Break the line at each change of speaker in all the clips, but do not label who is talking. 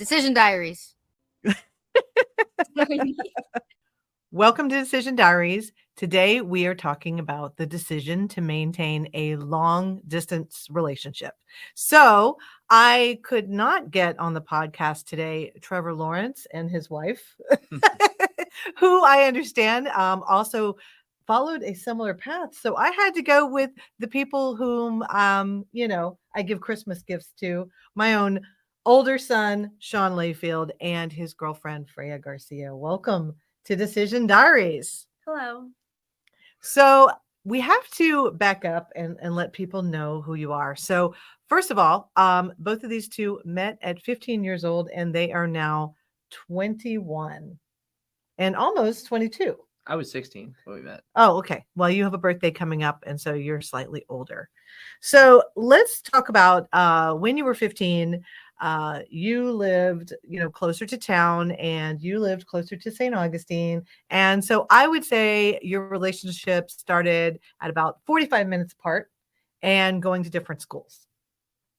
Decision Diaries.
Welcome to Decision Diaries. Today we are talking about the decision to maintain a long distance relationship. So I could not get on the podcast today Trevor Lawrence and his wife, who I understand also followed a similar path. So I had to go with the people whom, I give Christmas gifts to, my own older son, Sean Layfield, and his girlfriend, Freya Garcia. Welcome to Decision Diaries.
Hello.
So we have to back up and let people know who you are. So first of all, both of these two met at 15 years old, and they are now 21 and almost 22.
I was 16 when we met.
Oh, okay. Well, you have a birthday coming up, and so you're slightly older. So let's talk about when you were 15. You lived, closer to town, and you lived closer to St. Augustine. And so I would say your relationship started at about 45 minutes apart and going to different schools.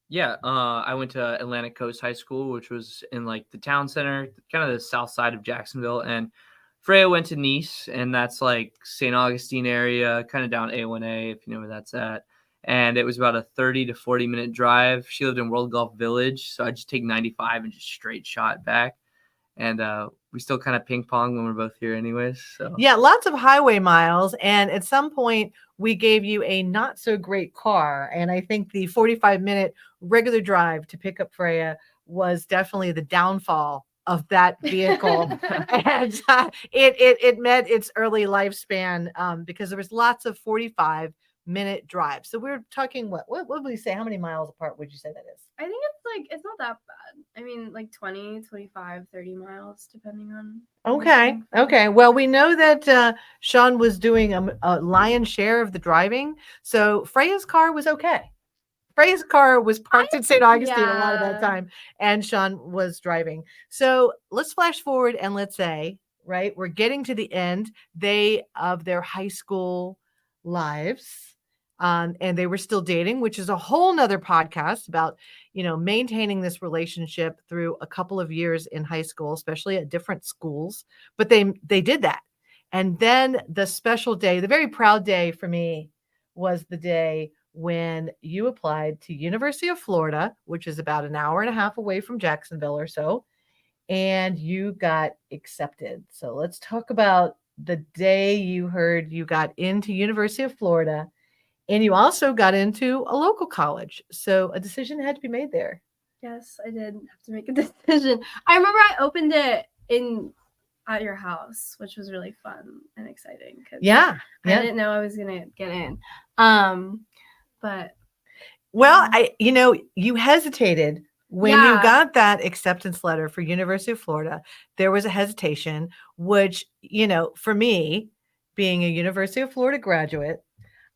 Yeah, I went to Atlantic Coast High School, which was in like the town center, kind of the south side of Jacksonville. And Freya went to Nice, and that's like St. Augustine area, kind of down A1A, if you know where that's at. And it was about a 30 to 40-minute drive. She lived in World Golf Village, so I just take 95 and just straight shot back. And we still kind of ping pong when we're both here anyways. So
yeah, lots of highway miles. And at some point, we gave you a not so great car. And I think the 45-minute regular drive to pick up Freya was definitely the downfall of that vehicle. And it met its early lifespan because there was lots of 45-minute drives. So we're talking what would we say? How many miles apart would you say that is?
I think it's not that bad. I mean, like 20, 25, 30 miles, depending on.
Okay. Okay. Well, we know that Sean was doing a lion's share of the driving. So Freya's car was okay. Freya's car was parked in St. Augustine a lot of that time, and Sean was driving. So let's flash forward and let's say, right, we're getting to the end of their high school lives. And they were still dating, which is a whole nother podcast about, maintaining this relationship through a couple of years in high school, especially at different schools. But they did that. And then the special day, the very proud day for me was the day when you applied to University of Florida, which is about an hour and a half away from Jacksonville or so, and you got accepted. So let's talk about the day you heard you got into University of Florida. And you also got into a local college. So a decision had to be made there.
Yes, I did have to make a decision. I remember I opened it at your house, which was really fun and exciting.
Yeah.
I didn't know I was going to get in. But.
Well, you hesitated when you got that acceptance letter for University of Florida. There was a hesitation, which, for me, being a University of Florida graduate,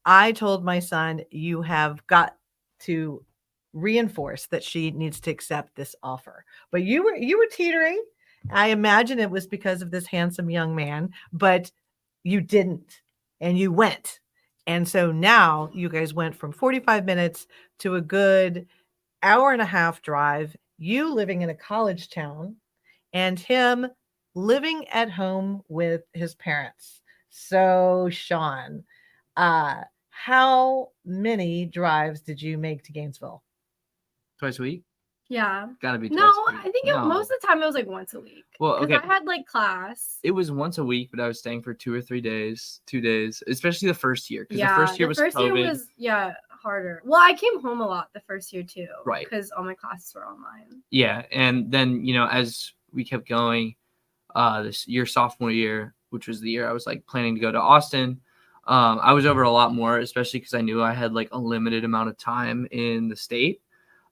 I told my son, you have got to reinforce that she needs to accept this offer. But you were teetering. I imagine it was because of this handsome young man, but you didn't, and you went. And so now you guys went from 45 minutes to a good hour and a half drive, you living in a college town and him living at home with his parents. So Sean, how many drives did you make to Gainesville?
Twice a week?
Yeah.
Gotta be twice
No,
a week.
I think most of the time it was like once a week.
Well, okay.
I had like class.
It was once a week, but I was staying for 2 or 3 days, 2 days, especially the first year. Because the first year was COVID.
Year was, harder. Well, I came home a lot the first year too.
Right.
Because all my classes were online.
Yeah. And then, as we kept going, your sophomore year, which was the year I was like planning to go to Austin, I was over a lot more, especially because I knew I had like a limited amount of time in the state.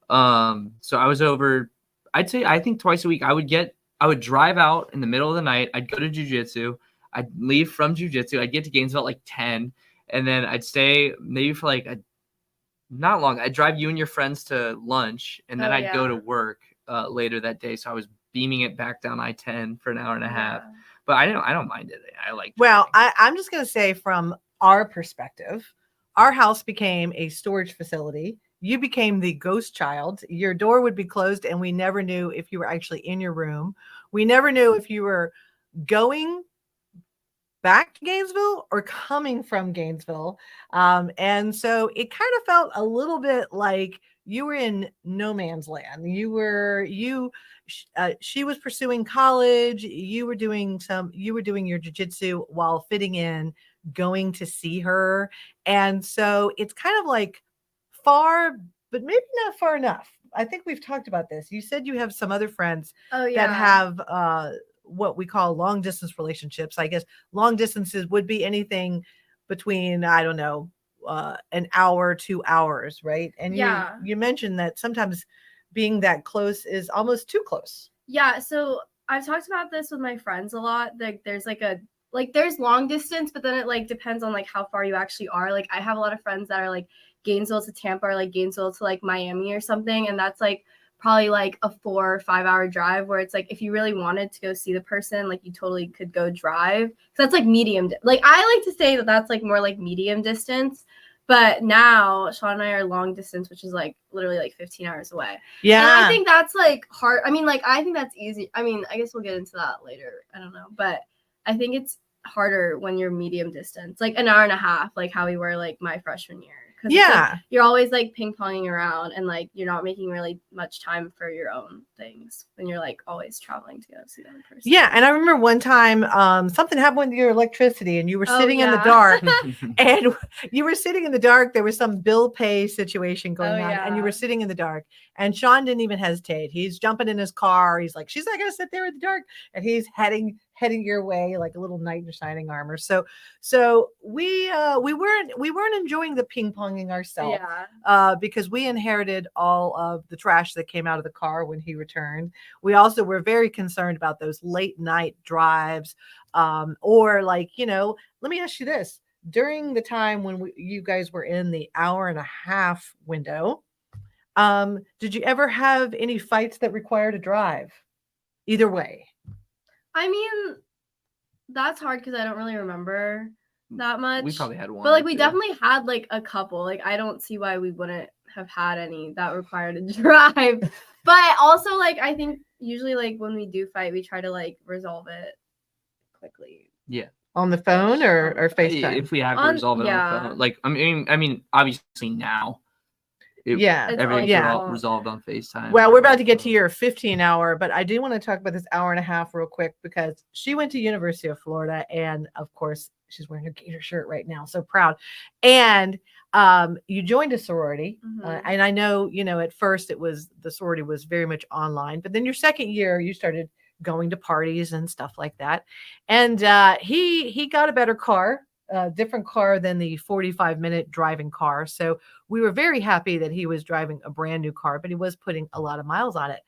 So I was over, I think twice a week. I would drive out in the middle of the night. I'd go to jiu-jitsu. I'd leave from jiu-jitsu. I'd get to Gainesville at like 10, and then I'd stay maybe for like not long. I'd drive you and your friends to lunch, and then I'd go to work later that day. So I was beaming it back down I-10 for an hour and a half. But I don't mind it. I like.
Well, I'm just going to say from our perspective, our house became a storage facility you became the ghost child. Your door would be closed, and we never knew if you were actually in your room. We never knew if you were going back to Gainesville or coming from Gainesville. And so it kind of felt a little bit like you were in no man's land. She was pursuing college. You were doing your jiu-jitsu while fitting in, going to see her. And so it's kind of like far, but maybe not far enough. I think we've talked about this. You said you have some other friends
Oh yeah.
that have what we call long distance relationships. I guess long distances would be anything between, I don't know, an hour, 2 hours, right? And
Yeah.
you mentioned that sometimes being that close is almost too close.
Yeah, so I've talked about this with my friends a lot. Like there's long distance, but then it like depends on like how far you actually are. Like I have a lot of friends that are like Gainesville to Tampa or like Gainesville to like Miami or something, and that's like probably like a 4 or 5 hour drive where it's like if you really wanted to go see the person, like you totally could go drive. So that's like medium. Like I like to say that that's like more like medium distance. But now Sean and I are long distance, which is like literally like 15 hours away.
Yeah.
And I think that's like hard. I mean, like I think that's easy. I mean, I guess we'll get into that later. I don't know. But I think it's harder when you're medium distance, like an hour and a half, like how we were like my freshman year. 'Cause it's, like,
Yeah.
you're always like ping ponging around and like you're not making really much time for your own things when you're like always traveling to go see the other person.
Yeah. And I remember one time something happened with your electricity and you were
Oh,
sitting in the
yeah.
dark. And you were sitting in the dark. There was some bill pay situation going on, and you
yeah.
were sitting in the dark. And Sean didn't even hesitate. He's jumping in his car. He's like, "She's not gonna sit there in the dark," and he's heading your way like a little knight in shining armor. So we weren't enjoying the ping ponging ourselves.
Yeah.
Because we inherited all of the trash that came out of the car when he returned. We also were very concerned about those late night drives, or like, let me ask you this. During the time when you guys were in the hour and a half window, did you ever have any fights that required a drive? Either way.
I mean, that's hard because I don't really remember that much.
We probably had one.
But like
or
we
two.
definitely had like a couple. Like I don't see why we wouldn't have had any that required a drive. But also like I think usually like when we do fight, we try to like resolve it quickly.
Yeah.
On the phone or FaceTime?
If we have to resolve it on the phone. Like I mean, obviously now.
Yeah.
Everything's
Yeah.
resolved on FaceTime.
Well, we're about to get to your 15 hour, but I do want to talk about this hour and a half real quick because she went to University of Florida, and of course she's wearing a Gator shirt right now. So proud. And you joined a sorority.
Mhm.
And I know, at first the sorority was very much online, but then your second year you started going to parties and stuff like that. And he got a better car, a different car than the 45-minute driving car. So we were very happy that he was driving a brand new car, but he was putting a lot of miles on it.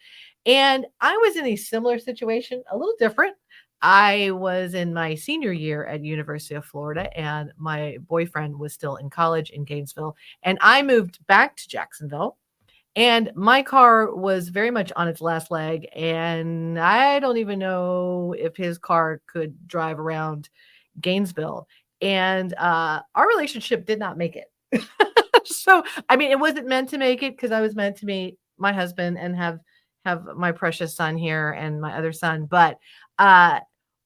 And I was in a similar situation, a little different. I was in my senior year at University of Florida, and my boyfriend was still in college in Gainesville. And I moved back to Jacksonville, and my car was very much on its last leg. And I don't even know if his car could drive around Gainesville. And our relationship did not make it. So, I mean, it wasn't meant to make it because I was meant to meet my husband and have my precious son here and my other son. But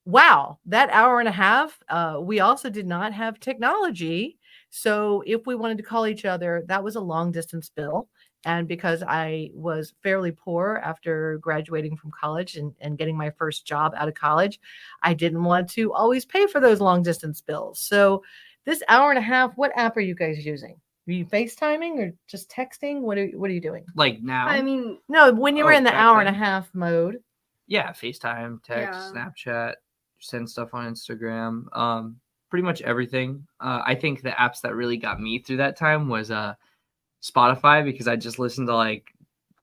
wow, that hour and a half, we also did not have technology. So if we wanted to call each other, that was a long distance bill. And because I was fairly poor after graduating from college and getting my first job out of college, I didn't want to always pay for those long distance bills. So this hour and a half, what app are you guys using? Are you FaceTiming or just texting? What are you doing?
Like now.
I mean,
No, when you were in the
back
hour and a
then?
half mode.
Yeah, FaceTime, text, Snapchat, send stuff on Instagram. Pretty much everything. I think the apps that really got me through that time was Spotify, because I just listened to like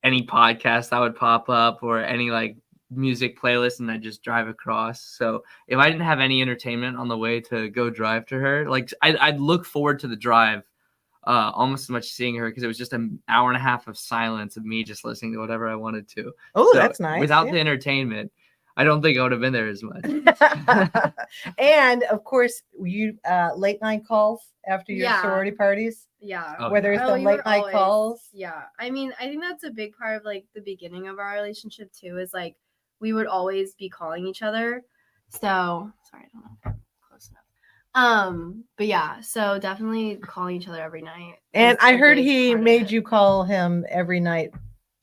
any podcast that would pop up or any like music playlist, and I just drive across. So if I didn't have any entertainment on the way to go drive to her, like I'd look forward to the drive almost as much seeing her, because it was just an hour and a half of silence of me just listening to whatever I wanted to.
Oh,
So
that's nice.
Without
Yeah.
the entertainment, I don't think I would have been there as much.
And of course, you late night calls after your
Yeah.
sorority parties,
Yeah.
Oh,
where there's
Oh,
the
we
late
were
night
always-
calls.
Yeah. I mean, I think that's a big part of like the beginning of our relationship too, is like we would always be calling each other. So sorry, I don't know if I'm close enough. But yeah, so definitely calling each other every night.
And
is
I
a
heard
big
he
part of
made
it.
you call him every night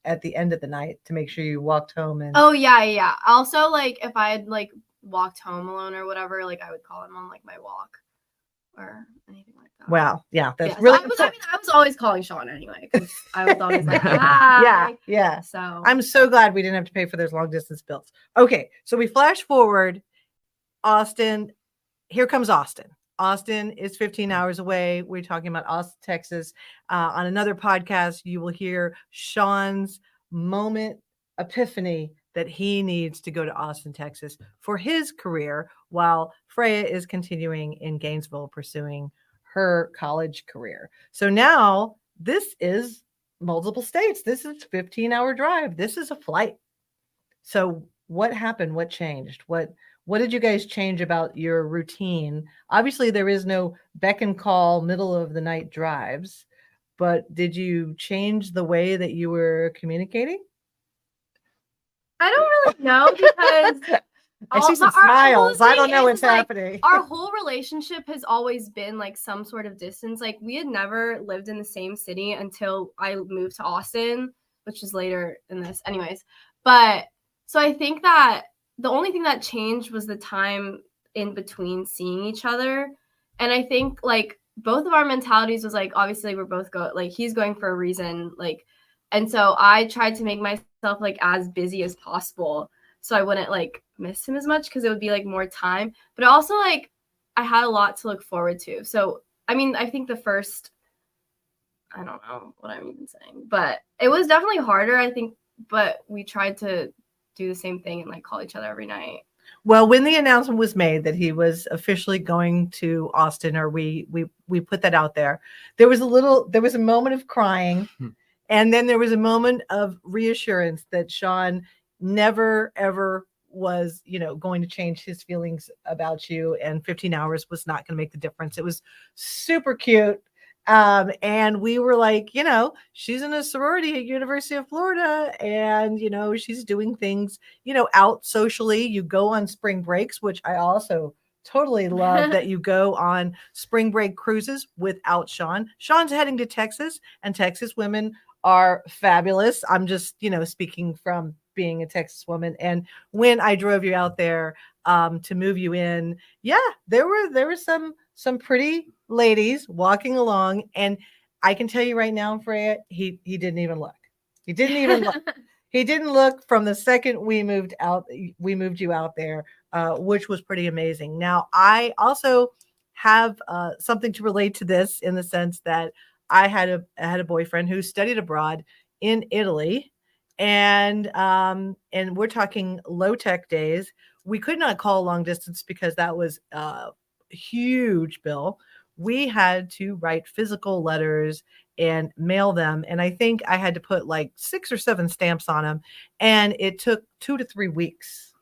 at the end of the night to make sure you walked home. And
Oh yeah. Also, like if I had like walked home alone or whatever, like I would call him on like my walk or anything like that.
wow, yeah, that's
Yeah, so
really
I was always calling Sean anyway because I was always like, hi.
yeah, yeah.
So
I'm so glad we didn't have to pay for those long distance bills. Okay, so we flash forward. Austin, here comes Austin. Austin is 15 hours away. We're talking about Austin, Texas. On another podcast, you will hear Sean's moment epiphany that he needs to go to Austin, Texas for his career, while Freya is continuing in Gainesville pursuing her college career. So now this is multiple states. This is 15-hour drive. This is a flight. So what happened? What changed? What did you guys change about your routine? Obviously, there is no beck and call middle of the night drives, but did you change the way that you were communicating?
I don't really know because
I see some
our whole
smiles. I don't
thing
know
is,
what's
like,
happening.
our whole relationship has always been like some sort of distance. Like we had never lived in the same city until I moved to Austin, which is later in this, anyways. But so I think that the only thing that changed was the time in between seeing each other. And I think like both of our mentalities was like, obviously we're both he's going for a reason. Like, and so I tried to make myself like as busy as possible so I wouldn't like miss him as much because it would be like more time. But also like I had a lot to look forward to. So I mean, I think the first, I don't know what I'm even saying, but it was definitely harder, I think, but we tried to do the same thing and like call each other every night.
Well, when the announcement was made that he was officially going to Austin, or we put that out there, there was a moment of crying, and then there was a moment of reassurance that Sean never ever was, going to change his feelings about you, and 15 hours was not going to make the difference. It was super cute. And we were like, she's in a sorority at University of Florida, and she's doing things, out socially. You go on spring breaks, which I also totally love that you go on spring break cruises without Sean. Sean's heading to Texas, and Texas women are fabulous. I'm just, speaking from being a Texas woman. And when I drove you out there to move you in, there were some pretty ladies walking along, and I can tell you right now, Freya, he didn't even look. He didn't even look. He didn't look from the second we moved you out there, which was pretty amazing. Now, I also have something to relate to this in the sense that I had a boyfriend who studied abroad in Italy, and we're talking low tech days. We could not call long distance because that was a huge bill. We had to write physical letters and mail them, and I think I had to put like 6 or 7 stamps on them, and it took 2 to 3 weeks.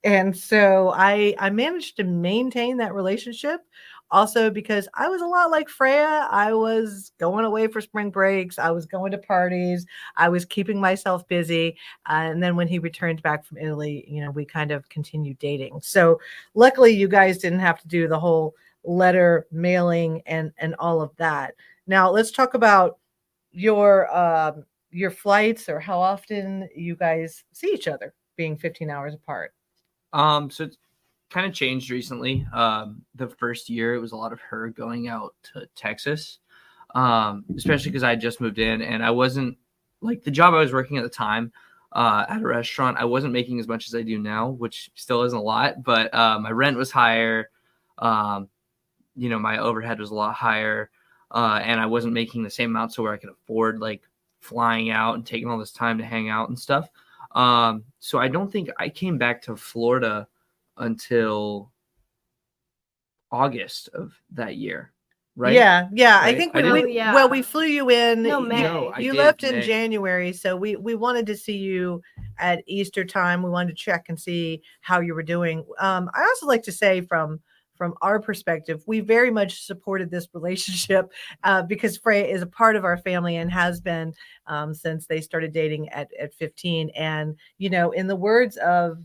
And so I managed to maintain that relationship, also because I was a lot like Freya. I was going away for spring breaks. I was going to parties. I was keeping myself busy. And then when he returned back from Italy, we kind of continued dating. So luckily you guys didn't have to do the whole letter mailing and all of that. Now let's talk about your flights, or how often you guys see each other, being 15 hours apart.
So it's kind of changed recently. The first year it was a lot of her going out to Texas, especially because I had just moved in, and I wasn't like, the job I was working at the time at a restaurant, I wasn't making as much as I do now, which still isn't a lot, but my rent was higher. My overhead was a lot higher, and I wasn't making the same amount so where I could afford like flying out and taking all this time to hang out and stuff. So I don't think I came back to Florida until August of that year, right?
Yeah. I
Right?
think
I
when
didn't-
we flew you in.
No,
you-
May.
No, I
you
did
left in
May.
January, so we wanted to see you at Easter time. We wanted to check and see how you were doing. I also like to say from our perspective, we very much supported this relationship because Freya is a part of our family and has been since they started dating at 15. And, you know, in the words of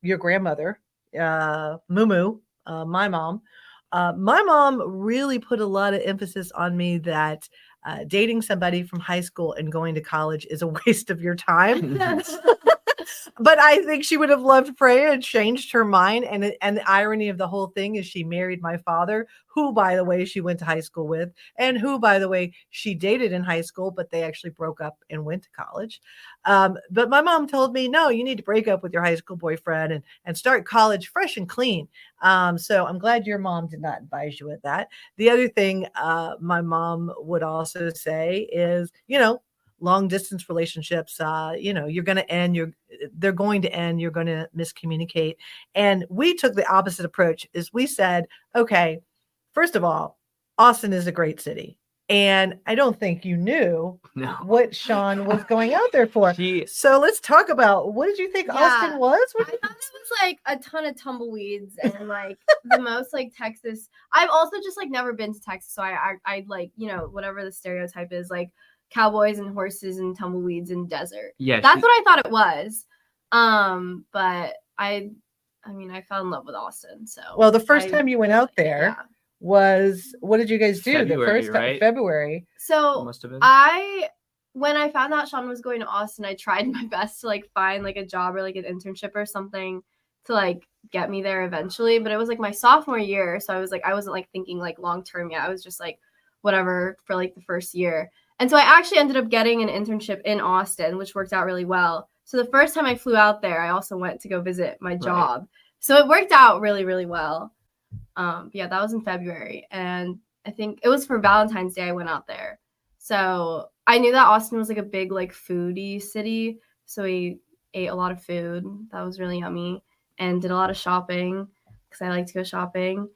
your grandmother, Mumu, my mom really put a lot of emphasis on me that dating somebody from high school and going to college is a waste of your time. But I think she would have loved Freya and changed her mind. And the irony of the whole thing is she married my father, who, by the way, she went to high school with, and who, by the way, she dated in high school, but they actually broke up and went to college. But my mom told me, no, you need to break up with your high school boyfriend and start college fresh and clean. So I'm glad your mom did not advise you with that. The other thing my mom would also say is, you know, long distance relationships, you know, you're going to end, they're going to end, you're going to miscommunicate. And we took the opposite approach is we said, okay, first of all, Austin is a great city. And I don't think you knew what Sean was going out there for. So let's talk about, what did you think Austin was?
I thought it was like a ton of tumbleweeds and like the most like Texas. I've also just like never been to Texas. So I like, you know, whatever the stereotype is, like cowboys and horses and tumbleweeds and desert.
Yeah,
that's what I thought it was. But I mean, I fell in love with Austin. So
well, the first time you went out there was, what did you guys do?
February,
the first time,
right?
February.
So
must have been.
when I found out Sean was going to Austin, I tried my best to like find like a job or like an internship or something to like get me there eventually. But it was like my sophomore year, so I wasn't like thinking like long term yet. I was just like whatever for like the first year. And so I actually ended up getting an internship in Austin, which worked out really well. So the first time I flew out there, I also went to go visit my job. Right. So it worked out really, really well. Yeah, that was in February. And I think it was for Valentine's Day I went out there. So I knew that Austin was like a big like foodie city. So we ate a lot of food. That was really yummy. And did a lot of shopping because I like to go shopping.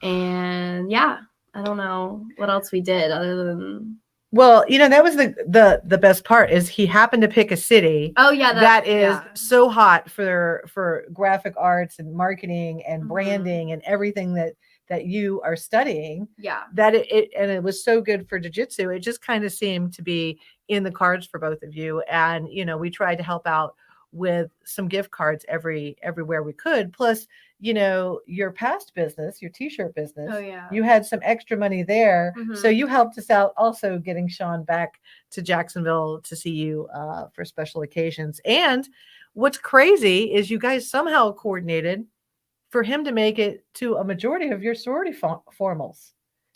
And yeah, I don't know what else we did other than...
Well, you know, that was the best part is he happened to pick a city.
Oh yeah,
that is so hot for graphic arts and marketing and branding and everything that you are studying.
Yeah.
That it was so good for jiu-jitsu. It just kind of seemed to be in the cards for both of you. And, you know, we tried to help out with some gift cards everywhere we could. Plus, you know, your past business, your t-shirt business, you had some extra money there. So you helped us out also getting Sean back to Jacksonville to see you for special occasions. And what's crazy is you guys somehow coordinated for him to make it to a majority of your sorority formals.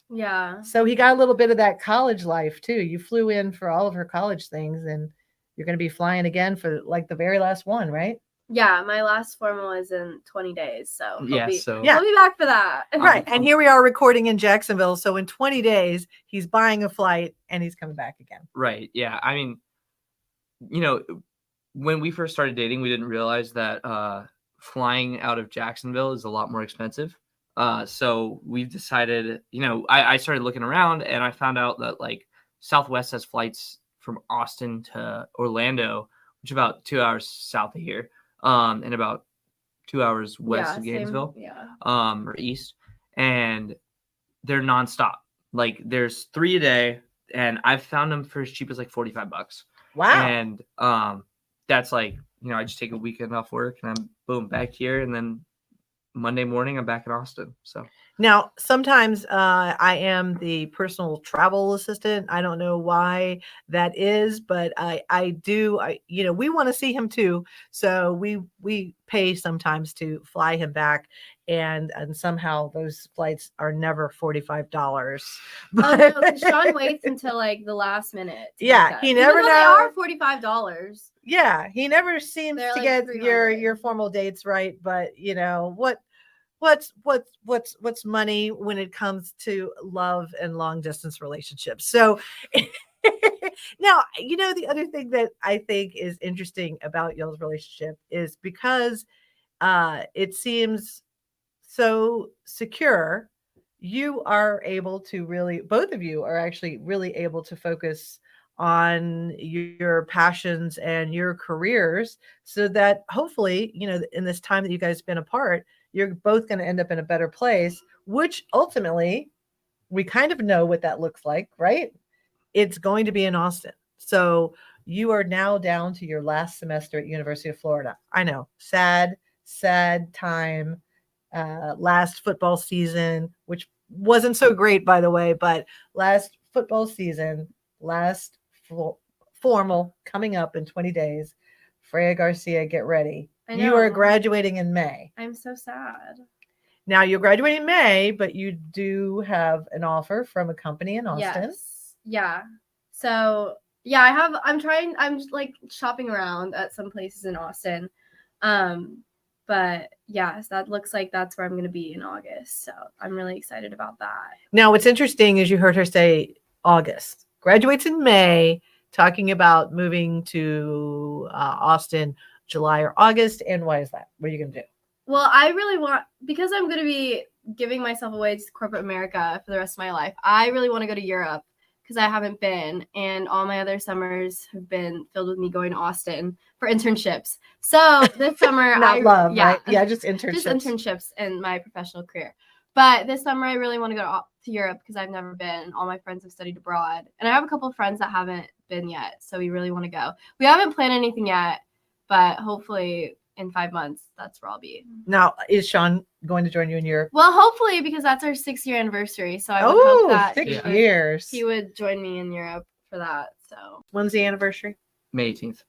Yeah.
So he got a little bit of that college life too. You flew in for all of her college things, and you're going to be flying again for like the very last one, right?
Yeah, my last formal is in 20 days, so he'll be back for that.
Right, and here we are recording in Jacksonville, so in 20 days, he's buying a flight and he's coming back again.
Right, yeah. I mean, you know, when we first started dating, we didn't realize that flying out of Jacksonville is a lot more expensive. So we've decided, you know, I started looking around and I found out that like Southwest has flights from Austin to Orlando, which is about 2 hours south of here. And about 2 hours west of Gainesville, or east, and they're nonstop. Like there's 3 a day, and I've found them for as cheap as like $45.
Wow!
And that's like, you know, I just take a weekend off work and I'm boom back here, and then Monday morning I'm back in Austin. So
now sometimes I am the personal travel assistant. I don't know why that is, but I do. You know, we want to see him too, so we pay sometimes to fly him back, and somehow those flights are never $45.
No, Sean waits until like the last minute.
Yeah, he never knows.
They are $45.
Yeah, he never seems to
like
get your formal dates right, but you know what's money when it comes to love and long distance relationships. So now, you know, the other thing that I think is interesting about y'all's relationship is because it seems so secure, you are able to really, both of you are actually really able to focus on your passions and your careers, so that hopefully, in this time that you guys been apart, you're both going to end up in a better place, which ultimately we kind of know what that looks like, right? It's going to be in Austin. So you are now down to your last semester at University of Florida. I know, sad time. Last football season, which wasn't so great, by the way, but last football season, last formal coming up in 20 days. Freya Garcia, get ready.
I
You are
know.
graduating in May.
I'm so sad.
Now you're graduating in May, but you do have an offer from a company in Austin.
Yes. Yeah. So yeah, I'm like shopping around at some places in Austin. But yes, that looks like that's where I'm going to be in August. So I'm really excited about that.
Now, what's interesting is you heard her say August. Graduates in May, talking about moving to Austin July or August. And why is that? What are you going to do?
Well, I really want, because I'm going to be giving myself away to corporate America for the rest of my life, I really want to go to Europe because I haven't been. And all my other summers have been filled with me going to Austin for internships. So this summer,
Right? Yeah, just internships.
Just internships in my professional career. But this summer, I really want to go to Europe because I've never been. All my friends have studied abroad. And I have a couple of friends that haven't been yet. So we really want to go. We haven't planned anything yet, but hopefully in 5 months, that's where I'll be.
Now, is Sean going to join you in Europe?
Well, hopefully, because that's our 6-year anniversary. So I would hope that
6
Yeah.
years.
he would join me in Europe for that. So
When's the anniversary?
May 18th.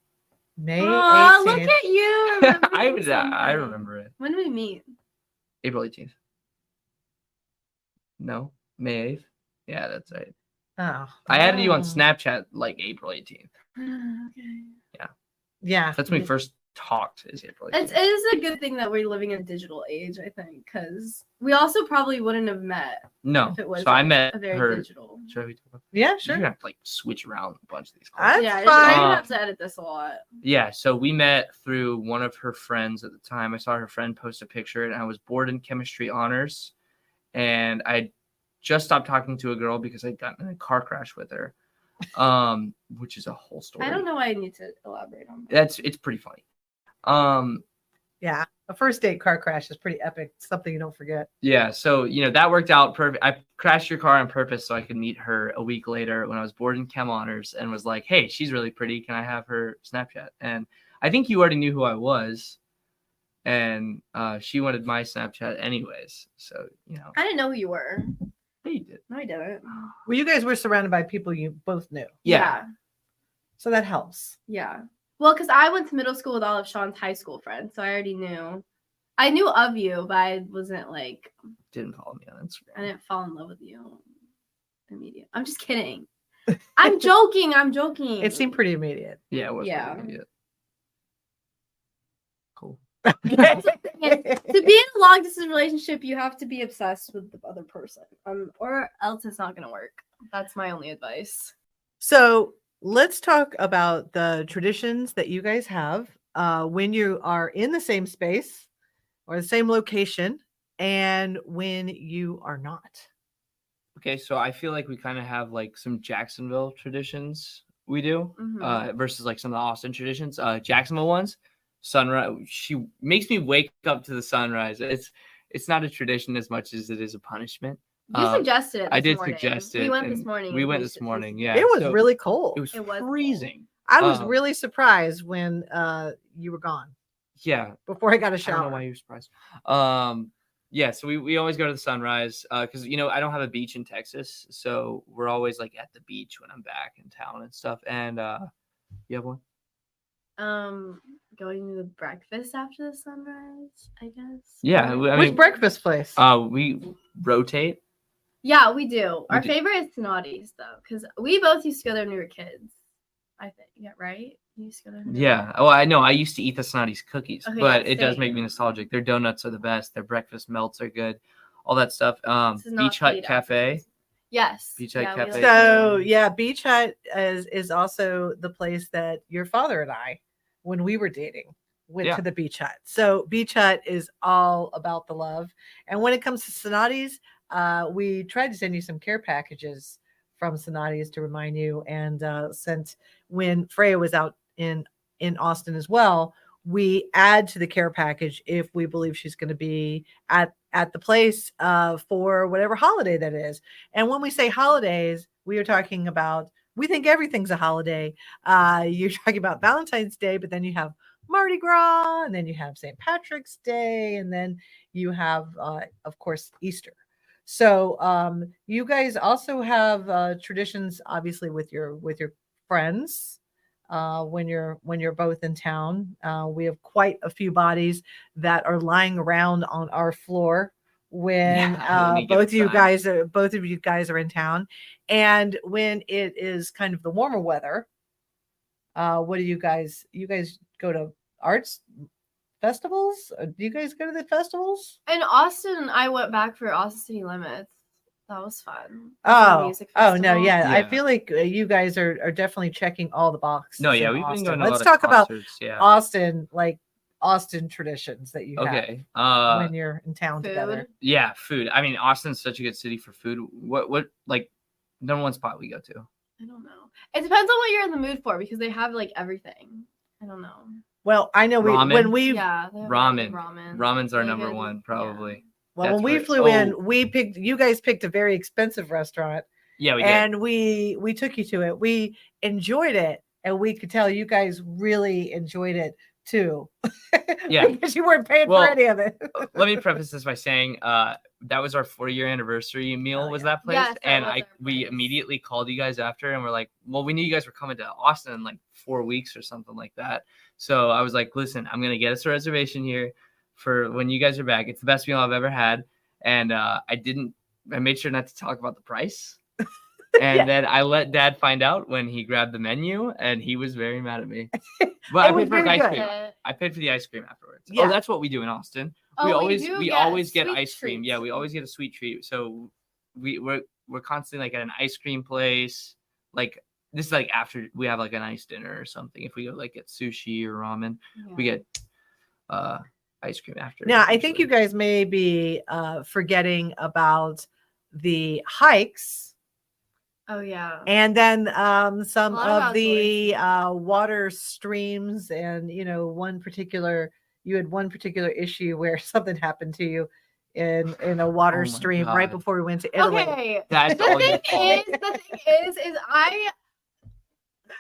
May
oh,
18th.
look at you!
I remember it.
When did we meet?
April 18th. No, May 8th. Yeah, that's right.
Oh,
I added you on
oh.
Snapchat like April 18th.
Okay.
Yeah.
That's when we first talked. Is April 18th.
It is a good thing that we're living in a digital age, I think, because we also probably wouldn't have met
No.
if it was
So I
like,
met
a very
her.
digital.
Should we talk about
Yeah,
You're
sure.
gonna have to like switch around a bunch of these.
That's
calls.
Yeah,
fine.
I'm gonna have to edit this a lot.
Yeah, so we met through one of her friends at the time. I saw her friend post a picture, and I was bored in chemistry honors, and I just stopped talking to a girl because I'd gotten in a car crash with her, which is a whole story.
I don't know why I need to elaborate on that.
It's pretty funny.
Yeah. A first date car crash is pretty epic. Something you don't forget.
Yeah, so that worked out perfect. I crashed your car on purpose so I could meet her a week later when I was bored in chem honors and was like, "Hey, she's really pretty. Can I have her Snapchat?" And I think you already knew who I was, and she wanted my Snapchat anyways. So
I didn't know who you were.
yeah, you did.
No, I didn't.
Well, you guys were surrounded by people you both knew.
Yeah.
So that helps.
Yeah. Well, because I went to middle school with all of Sean's high school friends, so I already knew. I knew of you, but I wasn't like,
Didn't follow me on Instagram.
I didn't fall in love with you immediately. I'm just kidding. I'm joking. I'm joking.
It seemed pretty immediate.
Yeah, it was.
Yeah.
Pretty good. Cool.
To be in a long distance relationship, you have to be obsessed with the other person, or else it's not gonna work. That's my only advice.
So let's talk about the traditions that you guys have when you are in the same space or the same location and when you are not.
Okay, so I feel like we kind of have like some Jacksonville traditions we do
Mhm.
versus like some of the Austin traditions. Jacksonville ones, sunrise. She makes me wake up to the sunrise. It's not a tradition as much as it is a punishment.
You suggested it.
I
this
did
morning.
suggest it.
We went
and
this morning.
We
and
went
we
this
s-
morning. Yeah,
It was
so
really cold.
It was
It was cold.
freezing.
I was
um,
really surprised when you were gone
Yeah,
before I got a
I don't know why
shower.
you were surprised. Yeah, so we always go to the sunrise because I don't have a beach in Texas, so we're always like at the beach when I'm back in town and stuff. And you have one?
Going to the breakfast after the sunrise, I guess.
Yeah,
Or-
I
Which
mean,
breakfast place?
we rotate.
Yeah, we do. Our
do.
favorite is Sonati's though, because we both used to go there when we were kids. I think. Yeah, right? You used to go there. when you were
Yeah. Oh, I know. I used to eat the Snotty's cookies,
Okay,
but
yeah,
it does
same.
make me nostalgic. Their donuts are the best. Their breakfast melts are good. All that stuff.
This is not
Beach Hut
paid
Cafe.
advertising. Yes.
Beach Hut
yeah, we
Cafe.
like
So
that.
yeah, Beach Hut is also the place that your father and I, when we were dating, went
Yeah.
to the Beach Hut. So Beach Hut is all about the love. And when it comes to Sonati's, we tried to send you some care packages from Sonati's to remind you. And since when Freya was out in Austin as well, we add to the care package if we believe she's going to be at the place for whatever holiday that is. And when we say holidays, we are talking about, we think everything's a holiday. You're talking about Valentine's Day, but then you have Mardi Gras, and then you have St. Patrick's Day, and then you have, of course, Easter. So you guys also have traditions, obviously, with your friends. When you're both in town, we have quite a few bodies that are lying around on our floor when both of you guys are in town, and when it is kind of the warmer weather. What do you guys go to arts festivals? Do you guys go to the festivals?
In Austin, I went back for Austin City Limits. That was fun.
Oh,
Music
oh no,
festival.
yeah. I
Yeah.
feel like you guys are definitely checking all the boxes.
No, yeah,
in
we've been
Austin.
going to a
Let's
lot of
talk about
concerts, yeah.
Austin, like Austin traditions that you
Okay.
have when you're in town together.
Food.
Yeah, food. I mean, Austin's such a good city for food. What like number one spot we go to?
I don't know. It depends on what you're in the mood for because they have like everything. I don't know.
Well, I know when
Ramen?
we
Yeah, they have
Ramen.
Ramen.
Ramen's our
Really
number
good.
one, probably.
Yeah.
well
That's
when we
where-
flew in, you guys picked a very expensive restaurant,
Yeah, we did.
and we took you to it. We enjoyed it, and we could tell you guys really enjoyed it too.
Yeah.
Because you weren't paying
Well,
for any of it.
Let me preface this by saying that was our 4-year anniversary meal,
Oh,
was
yeah.
that place?
Yes, that
and
was our
we
place.
immediately called you guys after, and we're like, well, we knew you guys were coming to Austin in like 4 weeks or something like that. So I was like, listen, I'm gonna get us a reservation here for when you guys are back. It's the best meal I've ever had. And I made sure not to talk about the price. And
Yeah.
then I let Dad find out when he grabbed the menu, and he was very mad at me. But I
It was
paid for his
very
ice
good.
cream. I paid for the ice cream afterwards.
Yeah.
Oh, that's what we do in Austin.
Oh,
we
do
always get
sweet
ice cream. Yeah, we
treats.
always get a sweet treat. So we're constantly like at an ice cream place. Like this is like after we have like a nice dinner or something. If we go like get sushi or ramen, we
Yeah.
get ice cream after.
Now, I think you
usually.
guys may be forgetting about the hikes,
Oh yeah.
and then some
A lot of
of the water streams, and you had one particular issue where something happened to you in a water
Oh my
stream right
God.
before we went to Italy.
Okay.
That's all your fault.
The thing is I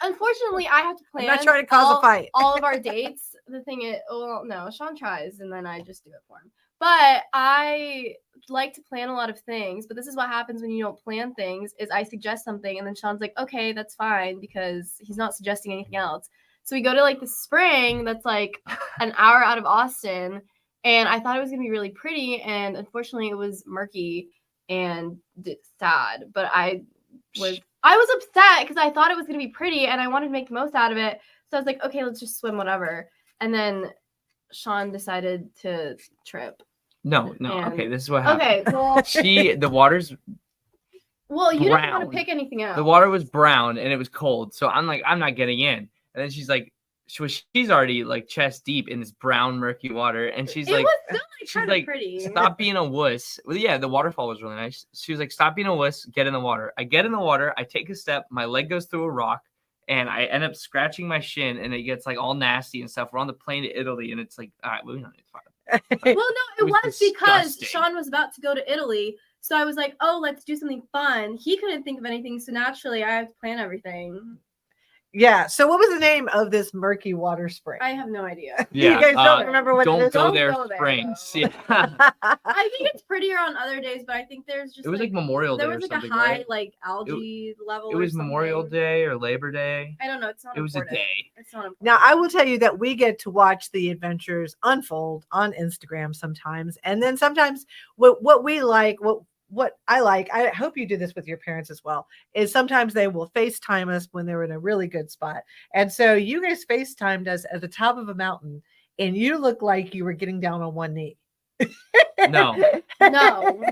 unfortunately I have to
I'm
plan
not trying to cause a fight.
all of our dates. The thing is, well, no, Sean tries and then I just do it for him. But I like to plan a lot of things. But this is what happens when you don't plan things: is I suggest something and then Sean's like, okay, that's fine, because he's not suggesting anything else. So we go to like the spring that's like an hour out of Austin, and I thought it was gonna be really pretty, and unfortunately it was murky and sad. But I was upset because I thought it was gonna be pretty and I wanted to make the most out of it. So I was like, okay, let's just swim, whatever. And then Sean decided to trip.
No.
And-
Okay, this is what happened.
Okay, well,
The water's
well, you didn't want
brown.
to pick anything else.
the water was brown and it was cold. So I'm like, I'm not getting in. And then she's like, she's already like chest deep in this brown murky water, and she's
It
like,
was still like
she's
kind of
like,
pretty.
stop being a wuss. Well, yeah, the waterfall was really nice. She was like, stop being a wuss, get in the water. I get in the water, I take a step, my leg goes through a rock, and I end up scratching my shin, and it gets like all nasty and stuff. We're on the plane to Italy, and it's like, all right, we don't need to talk about
Well, no, it
was
was because
disgusting.
Sean was about to go to Italy. So I was like, oh, let's do something fun. He couldn't think of anything. So naturally, I have to plan everything.
Yeah. So what was the name of this murky water spring?
I have no idea.
You guys don't remember what
Don't
it is?
go
Don't
there,
go there,
springs.
though.
Yeah.
I think it's prettier on other days, but I think there's just
It was like Memorial Day
there
or
was like
something,
a high
right?
like algae level.
It
or
was Memorial
something.
Day or Labor Day.
I don't know. It's not.
It was a
important.
day.
It's not important.
Now, I will tell you that we get to watch the adventures unfold on Instagram sometimes. And then sometimes what we like, what I like, I hope you do this with your parents as well, is sometimes they will FaceTime us when they're in a really good spot. And so you guys FaceTimed us at the top of a mountain, and you look like you were getting down on one knee.
No.
No.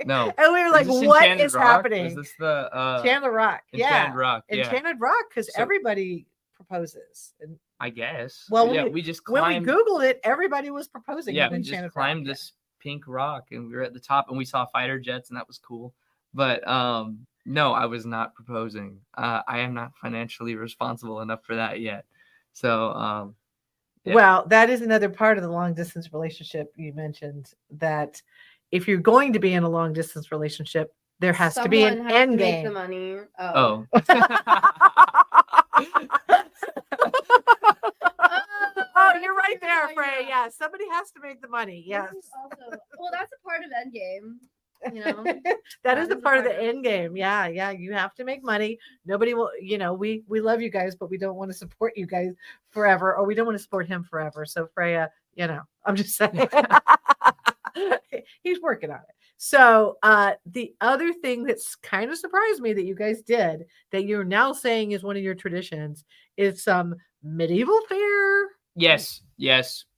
No.
And we were like,
Was this
what
Enchanted
is
Rock?
happening?
Was this the
Chandler Rock.
Enchanted Rock? Yeah,
Enchanted Rock, because
So-
everybody proposes. And
I guess.
Well,
yeah,
we-
we just
when
climbed.
we Googled it, everybody was proposing
Yeah,
in
we just
Enchanted
climbed
Rock.
this pink rock, and we were at the top, and we saw fighter jets, and that was cool. But No, I was not proposing. I am not financially responsible enough for that yet. So, yeah.
Well, that is another part of the long distance relationship you mentioned, that if you're going to be in a long distance relationship, there has to be an
Someone has
end
to make the
game.
money.
Oh.
Oh, you're right there, Frey. Yeah, somebody has to make the money. Yes.
This is also, well, that's a part of Endgame. You know,
That is a part of the end game. Yeah, yeah. You have to make money. Nobody will, we love you guys, but we don't want to support you guys forever, or we don't want to support him forever. So Freya, I'm just saying he's working on it. So the other thing that's kind of surprised me that you guys did, that you're now saying is one of your traditions, is some medieval fair.
Yes,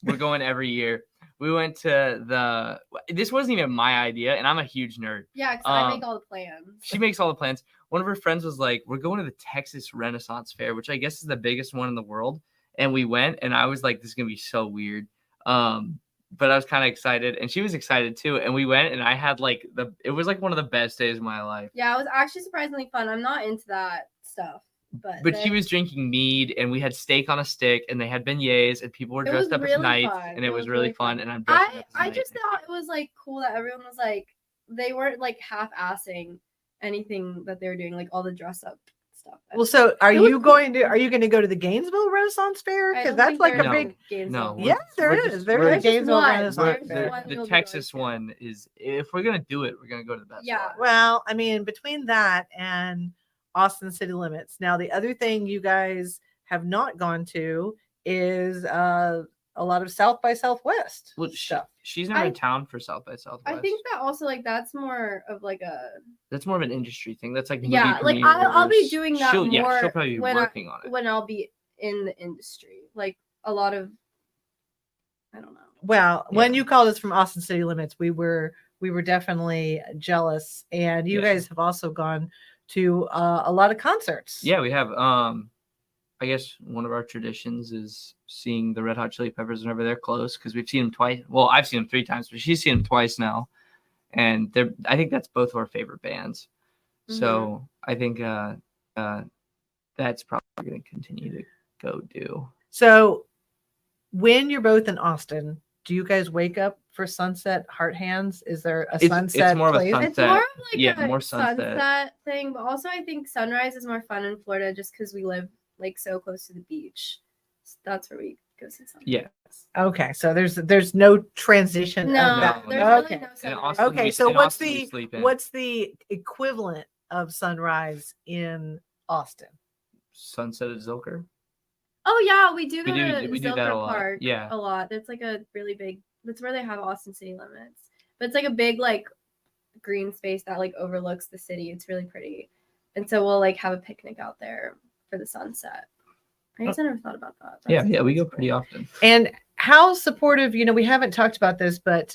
we're going every year. We went to this wasn't even my idea, and I'm a huge nerd.
yeah, because I make all the plans.
She makes all the plans. One of her friends was like, we're going to the Texas Renaissance Fair, which I guess is the biggest one in the world. And we went, and I was like, this is going to be so weird. But I was kind of excited, and she was excited too. And we went, and I had it was like one of the best days of my life.
Yeah, it was actually surprisingly fun. I'm not into that stuff.
But she was drinking mead, and we had steak on a stick, and they had beignets, and people were dressed up as knights, and it was really fun. And I'm dressed up as
I
knight.
just thought it was like cool that everyone was like, they weren't like half-assing anything that they were doing, like all the dress up stuff.
Well, so are
It was
you going to go to the Gainesville Renaissance Fair?
I
Because
don't
that's
think
like
there's
a
No.
big.
Gainesville.
No,
Yeah, there
we're
is.
just-
There
we're
is a
just-
Gainesville
one.
Renaissance
There's
Fair.
one.
The
you'll be
Texas
going to.
one is, if we're gonna do it, we're gonna go to the best
Yeah.
one.
Well, I mean, between that and Austin City Limits. Now, the other thing you guys have not gone to is a lot of South by Southwest
Well,
stuff.
she's never in
I-
town for South by Southwest.
I think that also like that's more of like a
that's more of an industry thing. That's like movie
yeah, like I'll be
premieres.
doing that
she'll,
more
Yeah, she'll probably be
when
working on it.
when I'll be in the industry. Like a lot of I don't know.
Well, when
Yeah.
you called us from Austin City Limits, we were definitely jealous, and you
Yeah.
guys have also gone to a lot of concerts.
Yeah, we have. I guess one of our traditions is seeing the Red Hot Chili Peppers whenever they're close, because we've seen them twice. Well, I've seen them 3 times, but she's seen them twice now, and I think that's both of our favorite bands. So I think that's probably going to continue to go do.
So, when you're both in Austin, do you guys wake up for sunset heart hands? Is there a
It's
sunset
more of a
place?
sun-
It's
Sunset.
more of like
Yeah,
a
more sunset.
sunset thing, but also I think sunrise is more fun in Florida just because we live like so close to the beach. So that's where we go see sunrise.
Yeah.
Okay, so there's no transition. of
No,
that.
there's
no.
really
Okay.
no
In
sunrise.
Austin,
Okay,
we-
so
in
what's
Austin, we
the
sleep in.
what's the equivalent of sunrise in Austin?
Sunset at Zilker?
Oh yeah, we do
We
go
do-
to
we do that
Zilker
a lot,
Park
yeah.
a lot. It's like a really big. That's where they have Austin City Limits. But it's like a big like green space that like overlooks the city. It's really pretty, and so we'll like have a picnic out there for the sunset. I guess I never thought about that.
Yeah, we go
that's
pretty
cool.
often.
And how supportive, we haven't talked about this, but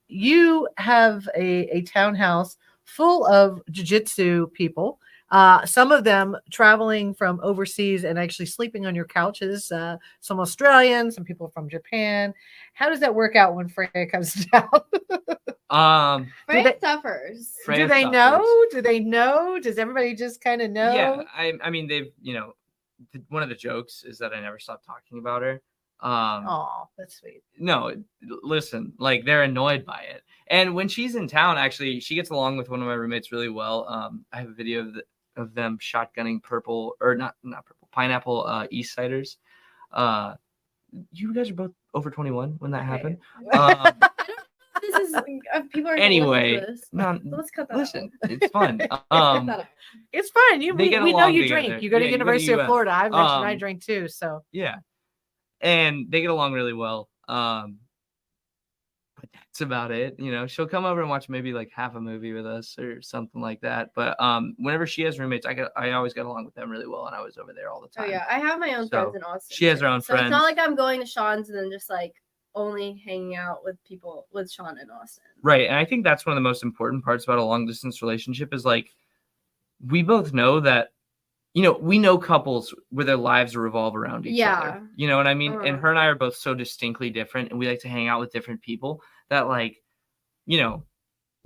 you have a townhouse full of jiu-jitsu people. Some of them traveling from overseas and actually sleeping on your couches. Some Australians, some people from Japan. How does that work out when Freya comes down?
Frank
they-
suffers.
Freya
Do they
suffers.
know? Do they know? Does everybody just kind of know?
Yeah, I mean, they've, one of the jokes is that I never stop talking about her.
Oh, that's sweet.
No, listen, like they're annoyed by it. And when she's in town, actually, she gets along with one of my roommates really well. I have a video of them shotgunning pineapple East Ciders. You guys are both over 21 when that
Okay.
happened.
I don't know if this is people are gonna
Anyway,
listen to this.
no,
Let's cut that
listen,
out.
it's fun.
Cut that out.
It's fine.
They
We
get
know
along
you
together.
drink. You go to
Yeah, you go to
University of
UF.
Florida. I mentioned I
Um,
drink too. So
Yeah. And they get along really well. But that's about it. She'll come over and watch maybe like half a movie with us or something like that. But whenever she has roommates, I always get along with them really well, and I was over there all the
Oh
time.
yeah, I have my own
So,
friends in Austin.
she has
too.
her own
so it's
friends.
not like I'm going to Sean's and then just like only hanging out with people with Sean in Austin.
Right. And I think that's one of the most important parts about a long distance relationship is like we both know that, we know couples where their lives revolve around each
Yeah.
other. You know what I mean? And
Uh-huh.
her and I are both so distinctly different, and we like to hang out with different people that like,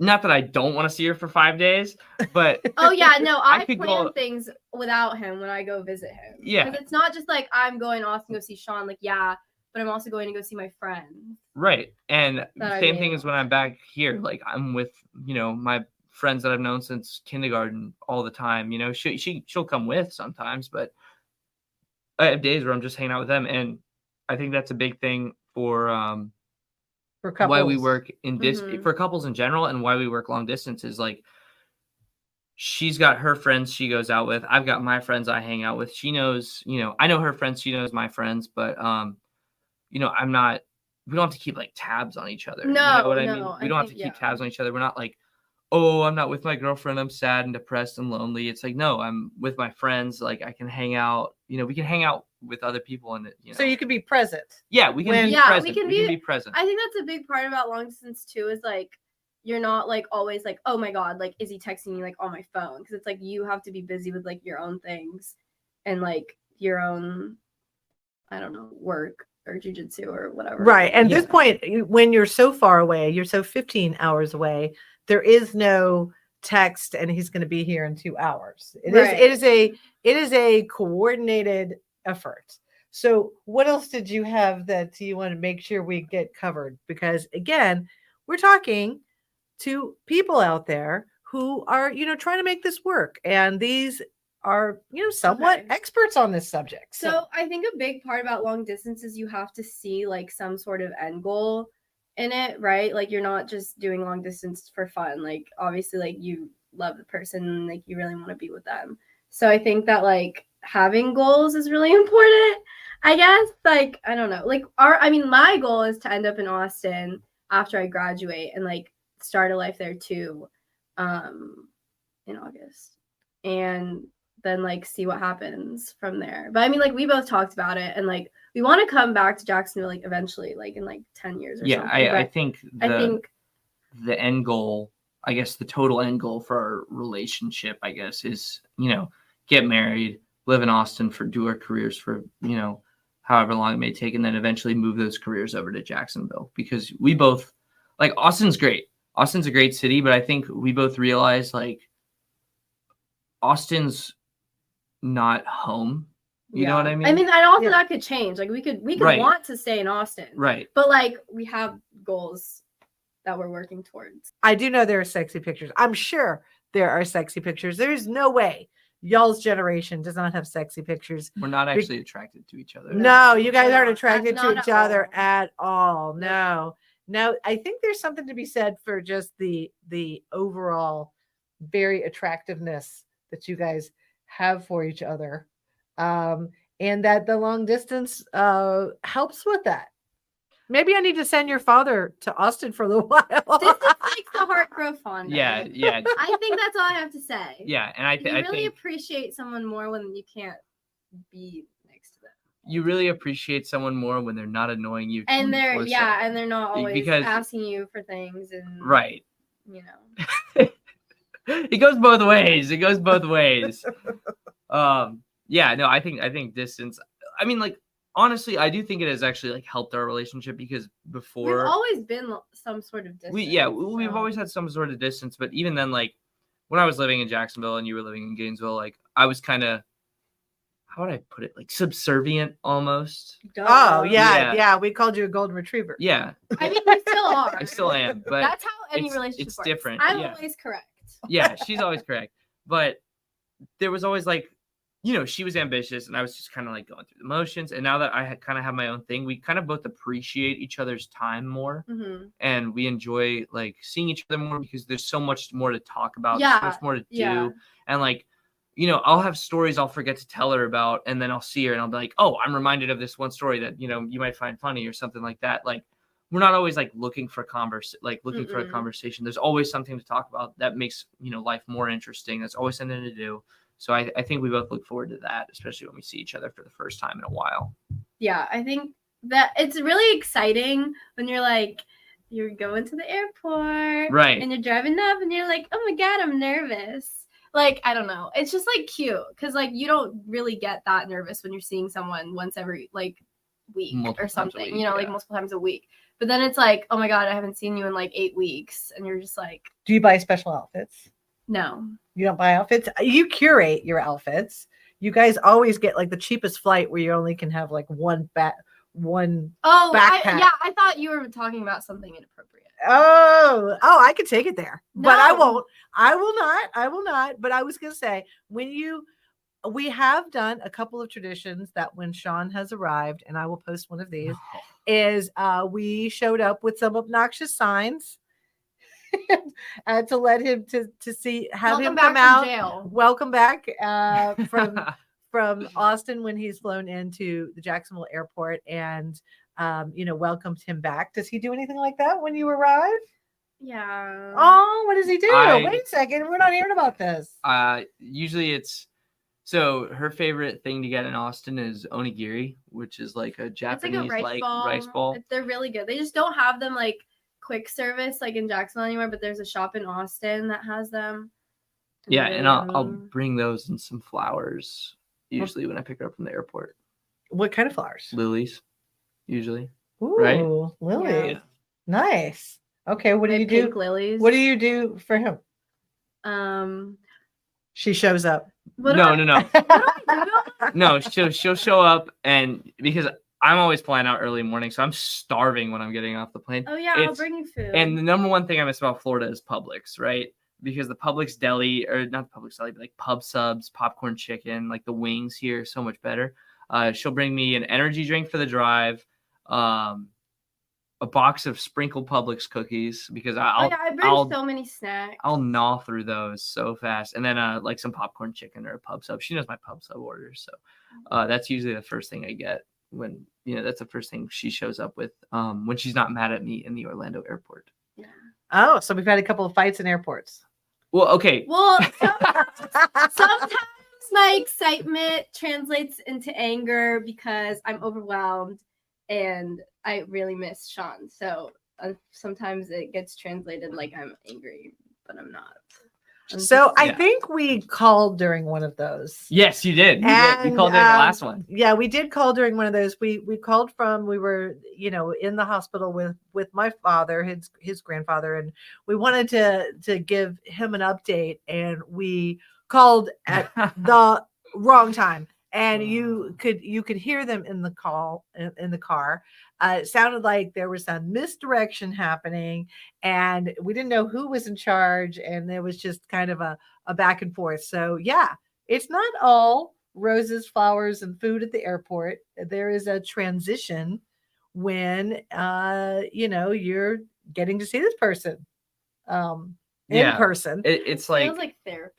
not that I don't want to see her for 5 days, but
Oh yeah, no, I
could
plan
go-
things without him when I go visit him.
Yeah.
Because it's not just like I'm going to Austin to go see Sean, like yeah, but I'm also going to go see my friends.
right. And
That I
same
made
thing as when I'm back here. Like I'm with, my friends that I've known since kindergarten all the time. She'll come with sometimes, but I have days where I'm just hanging out with them. And I think that's a big thing for
For couples.
why we work in
Mhm.
for couples in general, and why we work long distance is like she's got her friends she goes out with. I've got my friends I hang out with. She knows, I know her friends, she knows my friends, but I'm not, we don't have to keep like tabs on each other. You know what I mean?
No,
We
I
don't have
think-
to keep
yeah.
tabs on each other. We're not like, oh, I'm not with my girlfriend, I'm sad and depressed and lonely. It's like, no, I'm with my friends. Like I can hang out, we can hang out with other people and
So you can be present.
yeah, we can
when-
be
Yeah, we
present.
can
We can
be-
be present.
I think that's a big part about long distance too, is like you're not like always like, oh my god, like is he texting me like on my phone? Because it's like you have to be busy with like your own things and like your own, I don't know, work or jujitsu or whatever.
Right. And at this
Yeah.
point, when you're so far away, you're so 15 hours away, there is no text and he's going to be here in 2 hours.
Right.
It is a coordinated effort. So what else did you have that you want to make sure we get covered? Because again, we're talking to people out there who are, trying to make this work. And these are, somewhat
Okay.
experts on this subject.
So I think a big part about long distance is you have to see like some sort of end goal in it, right? Like you're not just doing long distance for fun. Like obviously like you love the person and like you really want to be with them. So I think that like having goals is really important. I guess like I don't know. Like my goal is to end up in Austin after I graduate and like start a life there too in August. And then like see what happens from there. But I mean like we both talked about it and like we want to come back to Jacksonville like eventually, like in like 10 years or
Yeah,
something.
I
But
think
I think
the end goal, I guess the total end goal for our relationship, I guess, is, get married, live in Austin do our careers for, however long it may take, and then eventually move those careers over to Jacksonville. Because we both, like, Austin's great. Austin's a great city, but I think we both realize, like, Austin's not home. You know what I mean?
I mean, and also
Yeah.
that could change. Like we could
Right.
want to stay in Austin.
Right.
But like we have goals that we're working towards.
I do know there are sexy pictures. I'm sure there are sexy pictures. There's no way y'all's generation does not have sexy pictures.
We're not actually attracted to each other.
No, you guys
we're
aren't
not.
attracted to
Not
each
at
other
all.
at all. No, I think there's something to be said for just the overall very attractiveness that you guys have for each other, and that the long distance helps with that. Maybe I need to send your father to Austin for a little while.
This makes the heart grow fonder.
Yeah.
I think that's all I have to say.
Yeah. And I
You really
think
appreciate someone more when you can't be next to them.
you really appreciate someone more when they're not annoying you.
And they're
24/7.
and they're not always
Because-
asking you for things and
Right.
you know.
It goes both ways. Yeah, no, I think distance, I mean, like, honestly, I do think it has actually like helped our relationship, because
We've
before
always been some sort of distance.
we've
so-
always had some sort of distance, but even then, like, when I was living in Jacksonville and you were living in Gainesville, like, I was kind of, how would I put it, like, subservient almost.
Duh.
Oh
Yeah.
yeah, we called you a golden retriever.
Yeah,
I mean, we still are.
I still am, but
That's how any
it's-
relationship
it's
works.
different,
I'm
yeah.
always correct.
yeah, she's always correct. But there was always like, she was ambitious and I was just kind of like going through the motions. And now that I kind of have my own thing, we kind of both appreciate each other's time more,
Mm-hmm.
and we enjoy like seeing each other more, because there's so much more to talk about,
Yeah,
so much more to do.
yeah.
And like, I'll have stories I'll forget to tell her about, and then I'll see her and I'll be like, oh, I'm reminded of this one story that, you might find funny or something like that. Like, we're not always like looking for for a conversation. There's always something to talk about that makes, life more interesting. There's always something to do. So I think we both look forward to that, especially when we see each other for the first time in a while.
Yeah, I think that it's really exciting when you're going to the airport,
Right.
and you're driving up, and you're like, oh my god, I'm nervous. Like, I don't know, it's just like cute because like you don't really get that nervous when you're seeing someone once every like week
Multiple
or
times a
something,
week,
you know, like
yeah.
multiple times a week. But then it's like, oh my God, I haven't seen you in like 8 weeks. And you're just like,
Do you buy special outfits?
no.
You don't buy outfits? You curate your outfits. You guys always get like the cheapest flight where you only can have like one
Oh,
backpack.
I thought you were talking about something inappropriate.
Oh, I could take it there, but I
No.
won't. I will not. I will not. But I was going to say, we have done a couple of traditions that when Sean has arrived, and I will post one of these, is we showed up with some obnoxious signs to let him to see, have
Welcome
him
back
come
from
out.
jail.
Welcome back from Austin when he's flown into the Jacksonville airport, and welcomed him back. Does he do anything like that when you arrive?
Yeah.
Oh, what does he do?
I-
Wait a second, we're not hearing about this.
Usually it's so her favorite thing to get in Austin is onigiri, which is like a
It's
Japanese
like a rice ball. They're really good. They just don't have them like quick service like in Jacksonville anymore, but there's a shop in Austin that has them.
Yeah,
they're
and
really
I'll
yummy.
bring those and some flowers usually when I pick her up from the airport.
What kind of flowers?
Lilies, usually.
Ooh,
Right?
lilies.
Yeah.
Nice. Okay, what do
My
you
pink
do?
lilies.
What do you do for him? She shows up.
What
No.
do I do?
No, she'll show up, and because I'm always flying out early morning, so I'm starving when I'm getting off the plane.
Oh yeah, I'll
It's-
bring you food.
And the number one thing I miss about Florida is Publix, right? Because the Publix deli, or not the Publix deli, but like pub subs, popcorn chicken, like the wings here are so much better. She'll bring me an energy drink for the drive, a box of sprinkled Publix cookies because
I bring so many snacks.
I'll gnaw through those so fast, and then like some popcorn chicken or a pub sub. She knows my pub sub orders, so that's usually the first thing I get when that's the first thing she shows up with when she's not mad at me in the Orlando airport.
Yeah.
Oh, so we've had a couple of fights in airports.
Well, okay.
Well, sometimes my excitement translates into anger because I'm overwhelmed and I really miss Sean. So sometimes it gets translated like I'm angry, but I'm not.
So I
Yeah.
think we called during one of those.
Yes, you did. You did. You called in the last one.
Yeah, we did call during one of those. We called from, we were, in the hospital with my father, his grandfather, and we wanted to give him an update, and we called at the wrong time. And you could hear them in the call in the car. It sounded like there was some misdirection happening, and we didn't know who was in charge, and there was just kind of a back and forth. So yeah, it's not all roses, flowers, and food at the airport. There is a transition when you're getting to see this person in person.
It's
Feels
like
like therapy.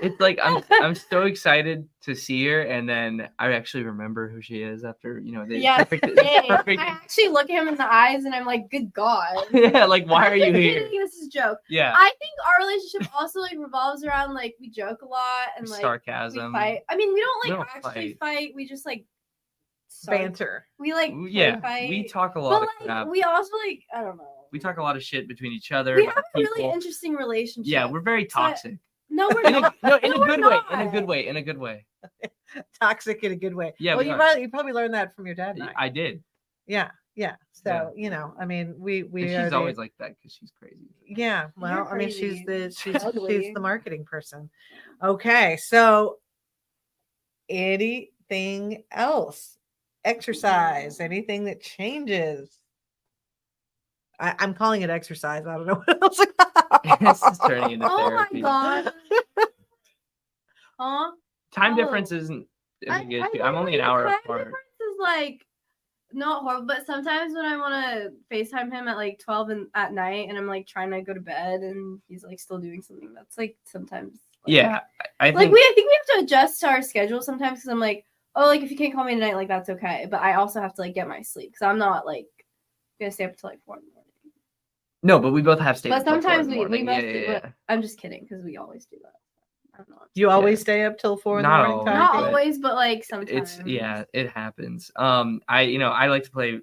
it's like I'm so excited to see her, and then I actually remember who she is after the
Yeah,
perfect,
same.
perfect.
I actually look at him in the eyes and I'm like, good God.
Yeah, like why are you
I'm
here?
kidding, this is a joke.
Yeah,
I think our relationship also like revolves around like we joke a lot and like we
sarcasm.
fight. I mean, we don't
We
like
don't
actually fight. We just like
Banter.
We like
Yeah,
fight.
we talk a lot
But
of
like
crap.
we also like I don't know.
We talk a lot of shit between each other.
We
about
have a really
people.
interesting relationship.
Yeah, we're very
So I-
toxic.
No, we're
In a,
not.
no, in
No,
a
we're
good way.
not.
In a good way. In a good way.
Toxic in a good way.
Yeah,
well,
we
you
are.
probably learned that from your dad and I.
I did.
Yeah. So
Yeah.
I mean, we
And
are
she's
the-
always like that because she's crazy.
Yeah, well, I mean, she's
crazy.
she's
Ugly.
the marketing person. Okay, so anything else? Exercise? Anything that changes? I'm calling it exercise. I don't know what else.
This is turning into
Oh my
therapy.
God. Huh?
Time
Oh.
difference isn't a
I-
big
I
issue.
know,
I'm only an
like,
hour
time
apart.
difference is like not horrible, but sometimes when I want to FaceTime him at like 12 at night and I'm like trying to go to bed and he's like still doing something, that's like sometimes like,
Yeah, I
like
think.
I think we have to adjust our schedule sometimes because I'm like, oh, like if you can't call me tonight, like that's okay, but I also have to like get my sleep because I'm not like gonna stay up until like 4 in the morning.
No, but we both have
But
statements.
sometimes we
Yeah,
both
yeah,
do.
yeah.
But I'm just kidding because we always do that. I don't know.
You always stay up till 4 in the
Not
morning.
always.
Tati?
Not
but
always, but like sometimes.
It happens. I like to play.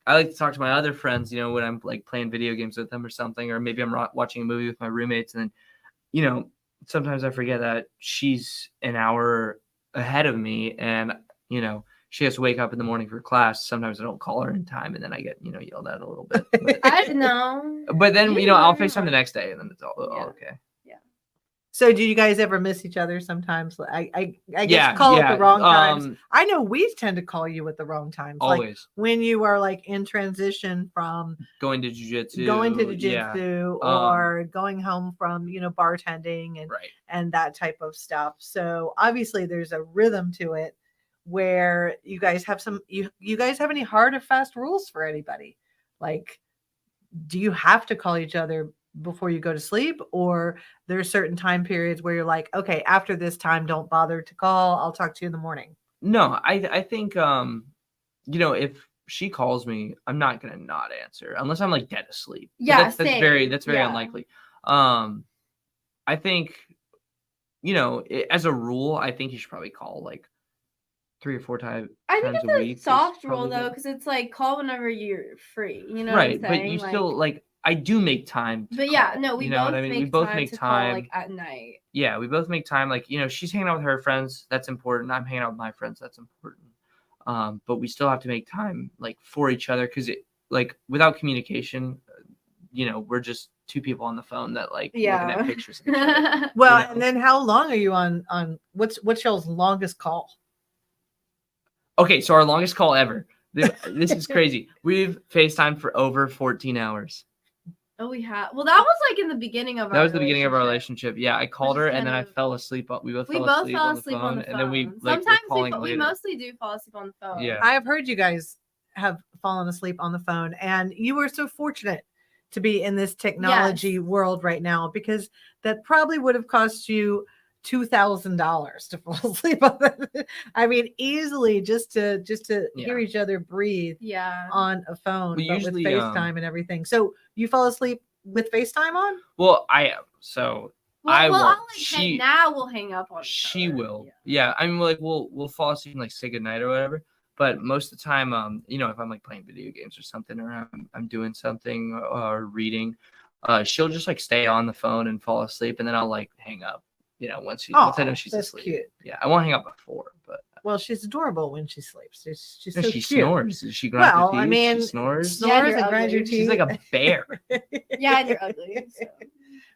I like to talk to my other friends, when I'm like playing video games with them or something, or maybe I'm watching a movie with my roommates, and then, sometimes I forget that she's an hour ahead of me, and she has to wake up in the morning for class. Sometimes I don't call her in time, and then I get yelled at a little bit.
I don't know.
But then
You
I'll
learn
FaceTime the
from-
next day, and then it's all
Yeah.
okay.
So do you guys ever miss each other sometimes? I guess
Yeah,
call
yeah.
at the wrong times.
um,
I know we tend to call you at the wrong times. Like
Always
when you are like in transition from
going to jujitsu.
going to
Yeah,
jiu-jitsu
um,
or going home from, bartending
right.
and that type of stuff. So obviously there's a rhythm to it where you guys have you guys have any hard or fast rules for anybody? Like, do you have to call each other before you go to sleep, or there are certain time periods where you're like, okay, after this time, don't bother to call. I'll talk to you in the morning.
No, I think if she calls me, I'm not gonna not answer unless I'm like dead asleep. But
Yeah,
that's
same.
very
Yeah.
unlikely. I think as a rule, I think you should probably call like 3 or 4 times.
I think
times
it's
a
a
week is
soft rule
probably
though,
good.
because it's like call whenever you're free. You know
Right,
what I'm
but you
saying?
still like I do make time. To
But yeah,
call,
no, we
you know
both
what I mean.
make
We both
time
make
to
time.
call like at night.
Yeah, we both make time. Like she's hanging out with her friends. That's important. I'm hanging out with my friends. That's important. But we still have to make time like for each other because without communication, we're just two people on the phone that like looking
Yeah.
at pictures. Of each other.
Well,
know.
and then how long are you on what's y'all's longest call?
Okay, so our longest call ever. This is crazy. We've FaceTimed for over 14 hours.
Oh, we have. Well, that was like in the beginning of
That was the beginning of our relationship. Yeah, I called
is
her and
kind
then I
of-
fell asleep. We both
We
fell
both
asleep
fell
on the
asleep
phone,
on the phone.
and then we
Sometimes
calling
we
later.
mostly do fall asleep on the phone.
Yeah.
I have heard you guys have fallen asleep on the phone, and you were so fortunate to be in this technology
Yes.
world right now, because that probably would have cost you $2,000 to fall asleep on it. I mean, easily just to hear each other breathe
Yeah.
on a phone,
We
but
usually,
with FaceTime and everything. So you fall asleep with FaceTime on?
Well, I am. So I
Well,
won't.
I'll, like, now we'll hang up on each
She
other.
will. Yeah. I mean, like we'll fall asleep and like say goodnight or whatever. But most of the time, if I'm like playing video games or something, or I'm doing something or reading, she'll just like stay on the phone and fall asleep, and then I'll like hang up. Once I know she's
that's
asleep.
cute.
Yeah, I won't hang up before, but
Well, she's adorable when she sleeps. She's
no,
so
she
cute.
snores. She grinds her
Well,
teeth.
I mean,
she snores.
Yeah,
snores
you're
and grinds your
ugly.
teeth.
She's like a bear.
Yeah, and you're ugly. So. And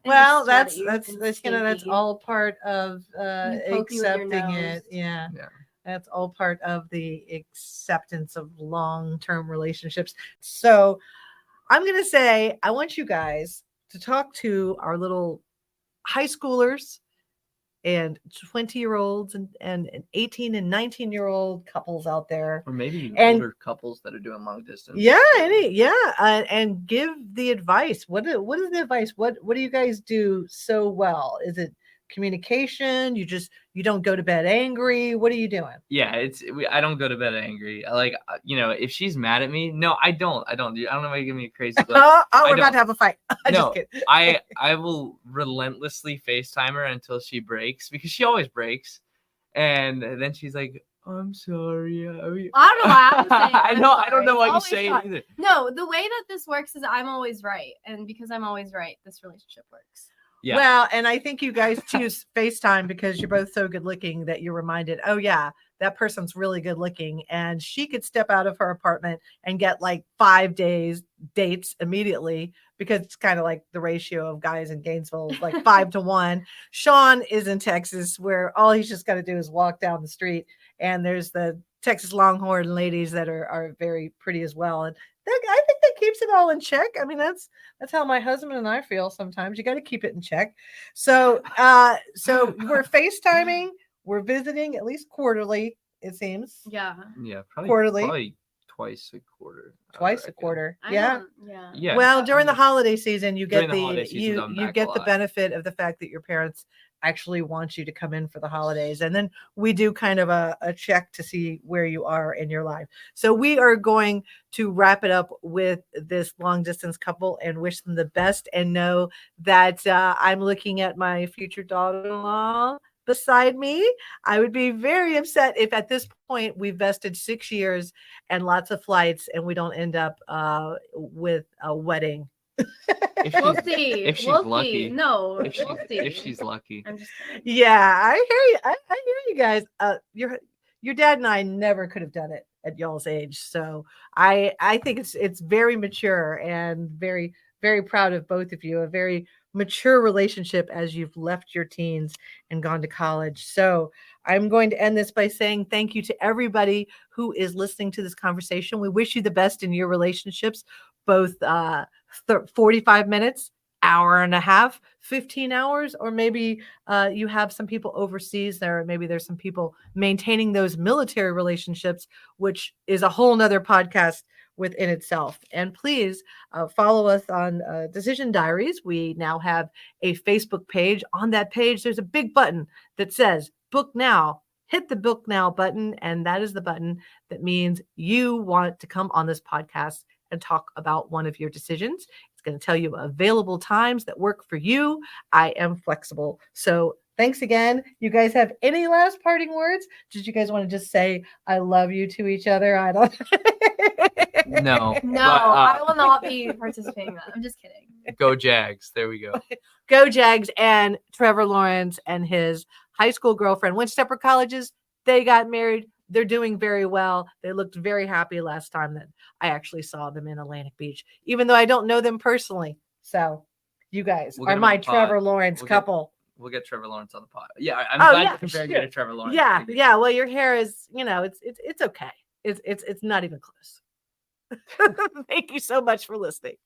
Well,
you're
that's
sweaty
that's
and
that's
stinky.
all part of
You poke me with your
accepting it.
nose.
Yeah.
Yeah.
That's all part of the acceptance of long-term relationships. So I'm gonna say I want you guys to talk to our little high schoolers and 20-year-olds and 18 and 19-year-old couples out there.
Or maybe
And-
older couples that are doing long distance.
Yeah, and give the advice. What is the advice? What do you guys do so well? Is it communication? You don't go to bed angry? What are you doing?
Yeah, I don't go to bed angry. If she's mad at me, no, I don't. I don't know why you give me a crazy look.
We're about
don't.
to have a fight. I'm
No,
just kidding.
I will relentlessly FaceTime her until she breaks, because she always breaks, and then she's like, "I'm sorry."
I don't know why I'm saying
I
I'm
know. I don't know
sorry.
why you
Always
say it
sorry.
either.
No, the way that this works is I'm always right, and because I'm always right, this relationship works.
Yeah.
Well, and I think you guys choose FaceTime because you're both so good looking that you're reminded, oh yeah, that person's really good looking, and she could step out of her apartment and get like 5 days dates immediately, because it's kind of like the ratio of guys in Gainesville is like 5 to 1. Sean is in Texas, where all he's just got to do is walk down the street, and there's the Texas Longhorn ladies that are very pretty as well. And I think that keeps it all in check. I mean, that's how my husband and I feel sometimes. You got to keep it in check. So we're FaceTiming, we're visiting at least quarterly, it seems.
Yeah.
Yeah, probably
Quarterly.
twice a quarter. I
Twice a
reckon.
quarter.
I
Yeah.
don't- Yeah.
Yeah.
Well, during the holiday season, you get
During the holiday seasons, I'm
you
back
get
a
the
lot.
benefit of the fact that your parents actually want you to come in for the holidays, and then we do kind of a check to see where you are in your life. So we are going to wrap it up with this long distance couple and wish them the best, and know that I'm looking at my future daughter-in-law beside me. I would be very upset if at this point we vested 6 years and lots of flights and we don't end up with a wedding.
If
We'll
she's-
see.
if she's
We'll
lucky.
See. No,
If
we'll see.
she's lucky.
I'm just kidding.
Yeah, I hear you. I hear you guys. your dad and I never could have done it at y'all's age. So I think it's very mature and very, very proud of both of you. A very mature relationship as you've left your teens and gone to college. So I'm going to end this by saying thank you to everybody who is listening to this conversation. We wish you the best in your relationships, both 45 minutes, hour and a half, 15 hours, or maybe you have some people overseas there. Maybe there's some people maintaining those military relationships, which is a whole nother podcast within itself. And please follow us on Decision Diaries. We now have a Facebook page. On that page, there's a big button that says book now. Hit the book now button. And that is the button that means you want to come on this podcast and talk about one of your decisions. It's going to tell you available times that work for you. I am flexible. So thanks again. You guys have any last parting words? Did you guys want to just say, I love you to each other? I don't.
No.
No,
but,
I will not be participating in that. I'm just kidding.
Go Jags. There we go.
Go Jags. And Trevor Lawrence and his high school girlfriend went to separate colleges. They got married. They're doing very well. They looked very happy last time that I actually saw them in Atlantic Beach, even though I don't know them personally. So you guys
We'll get
are
them
my
on the pod.
Trevor Lawrence
We'll
couple.
We'll get Trevor Lawrence on the pod. Yeah, I'm
Oh,
glad
yeah,
you're comparing
sure.
me to Trevor Lawrence.
Yeah. Yeah. Well, your hair is, it's okay. It's not even close. Thank you so much for listening.